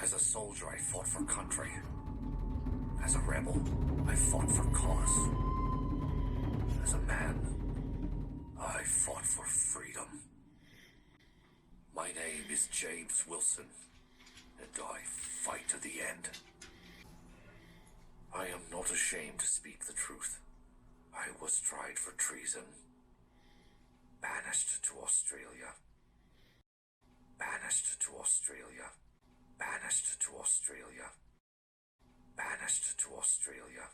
As a soldier, I fought for country. As a rebel, I fought for cause. As a man, I fought for freedom. My name is James Wilson, and I fight to the end. I am not ashamed to speak the truth. I was tried for treason, banished to Australia, banished to Australia, banished to Australia, banished to Australia.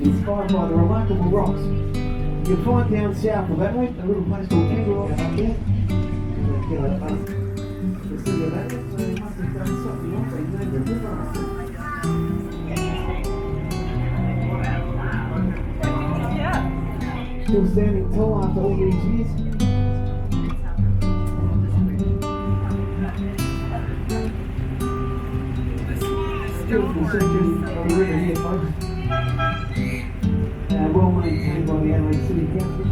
Inspired by the remarkable rocks you'll find down south of Adelaide, a little place called Kangaroo up there. The city of Adelaide, so they must have done something else. They named the river after it. Still standing tall after all these years. Beautiful section of the river here, folks. Well maintained by the Adelaide City Council.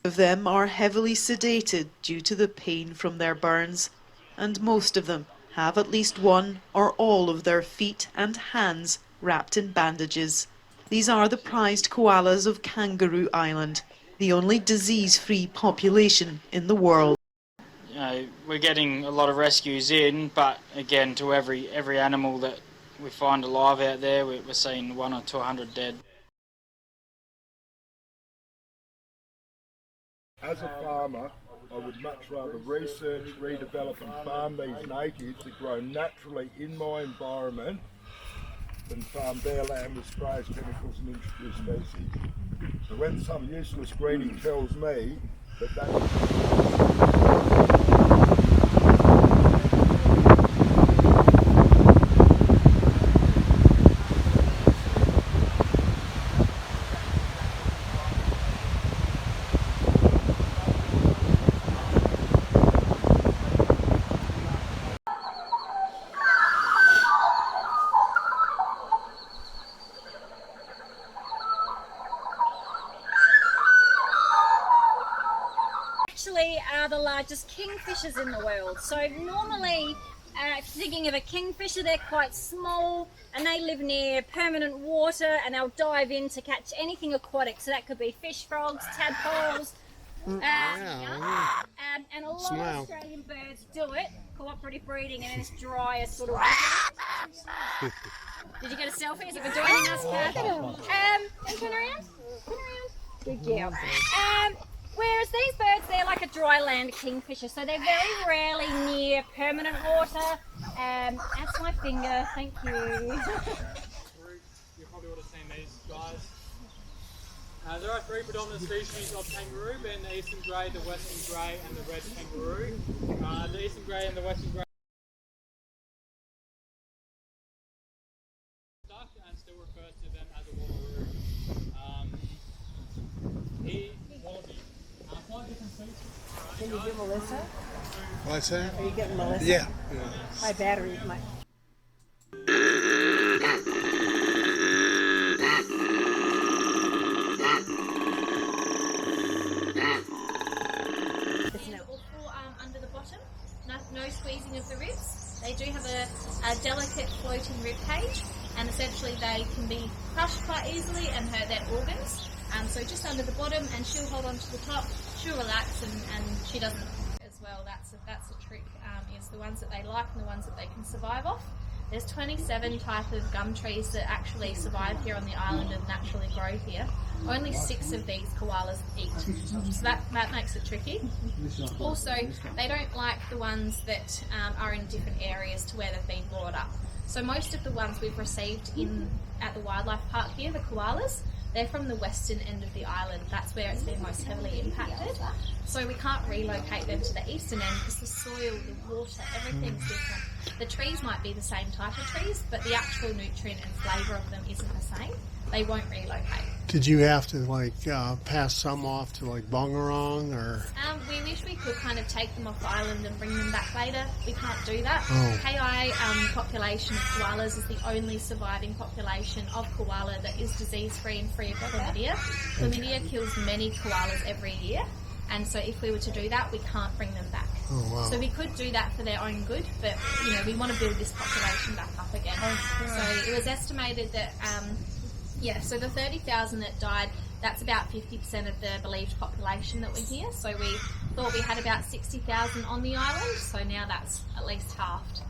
Of them are heavily sedated due to the pain from their burns, and most of them have at least one or all of their feet and hands wrapped in bandages. These are the prized koalas of Kangaroo Island, the only disease-free population in the world. You know, we're getting a lot of rescues in, but again, to every animal that we find alive out there, we're seeing 100 to 100 dead. As a farmer, I would much rather research, redevelop and farm these natives that grow naturally in my environment than farm bare land with sprays, chemicals and introduced species. So when some useless greenie tells me that actually are the largest kingfishers in the world. So normally, if you're thinking of a kingfisher, they're quite small and they live near permanent water and they'll dive in to catch anything aquatic. So that could be fish, frogs, tadpoles, and a lot of Australian birds do it, cooperative breeding, and it's dry as sort of Did you get a selfie? Is it for joining us, Kath? And turn around. Good girl. Whereas these birds, they're like a dry land kingfisher, so they're very rarely near permanent water. That's my finger, thank you. You probably would have seen these guys. There are three predominant species of kangaroo, being the eastern grey, the western grey and the red kangaroo. The eastern grey and the western grey and still refers to them as a wallaroo. Quite different species. Can you get Melissa? What's that? Are you getting Melissa? Yeah. My battery, my... Under the bottom, no squeezing of the ribs. They do have a delicate floating rib cage, and essentially they can be crushed quite easily and hurt their organs. So just under the bottom, and she'll hold on to the top, she'll relax, and she doesn't as well. well, that's a trick, is the ones that they like and the ones that they can survive off. There's 27 type of gum trees that actually survive here on the island and naturally grow here. Only 6 of these koalas eat, so that makes it tricky. Also, they don't like the ones that are in different areas to where they've been brought up. So most of the ones we've received at the wildlife park here, the koalas, they're from the western end of the island. That's where it's been most heavily impacted. So we can't relocate them to the eastern end because the soil, the water, everything's different. The trees might be the same type of trees, but the actual nutrient and flavour of them isn't the same. They won't relocate. Did you have to pass some off to Bungarong or? We wish we could kind of take them off the island and bring them back later. We can't do that. Oh. KI population of koalas is the only surviving population of koala that is disease-free and free of chlamydia. Chlamydia kills many koalas every year, and so if we were to do that, we can't bring them back. Oh, wow. So we could do that for their own good, but we want to build this population back up again. So it was estimated that so the 30,000 that died, that's about 50% of the believed population that were here. So we thought we had about 60,000 on the island, so now that's at least halved.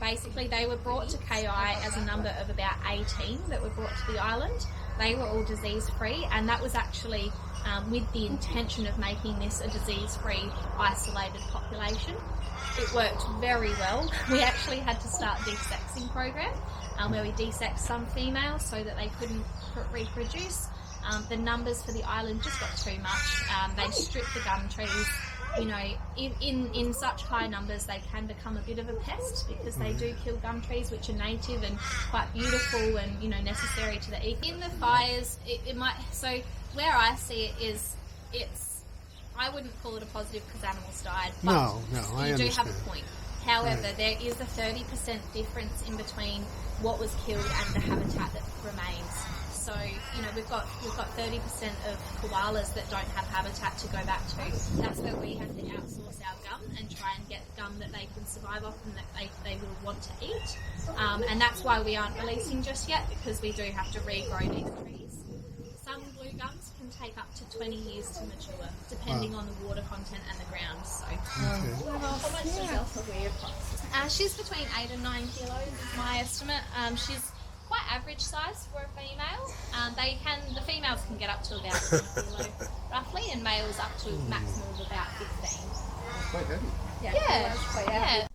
Basically they were brought to KI as a number of about 18 that were brought to the island. They were all disease-free, and that was actually with the intention of making this a disease-free, isolated population. It worked very well. We actually had to start a desexing program where we desexed some females so that they couldn't reproduce. The numbers for the island just got too much. They stripped the gum trees. In such high numbers they can become a bit of a pest because they do kill gum trees, which are native and quite beautiful and necessary to the ecosystem. In the fires, it might. So where I see it is, I wouldn't call it a positive because animals died. But No, I you do understand. have a point. However, there is a 30% difference in between what was killed and the habitat that remains. So, we've got 30% of koalas that don't have habitat to go back to. That's where we have to outsource our gum and try and get gum that they can survive off and that they will want to eat. And that's why we aren't releasing just yet, because we do have to regrow these trees. Some blue gums can take up to 20 years to mature, depending on the water content and the ground. So, how much does Elsa weigh approximately? She's between 8 and 9 kilos is my estimate. She's quite average size for a female. The females can get up to about 1 kilo roughly, and males up to a maximum of about 15. Quite heavy. Yeah.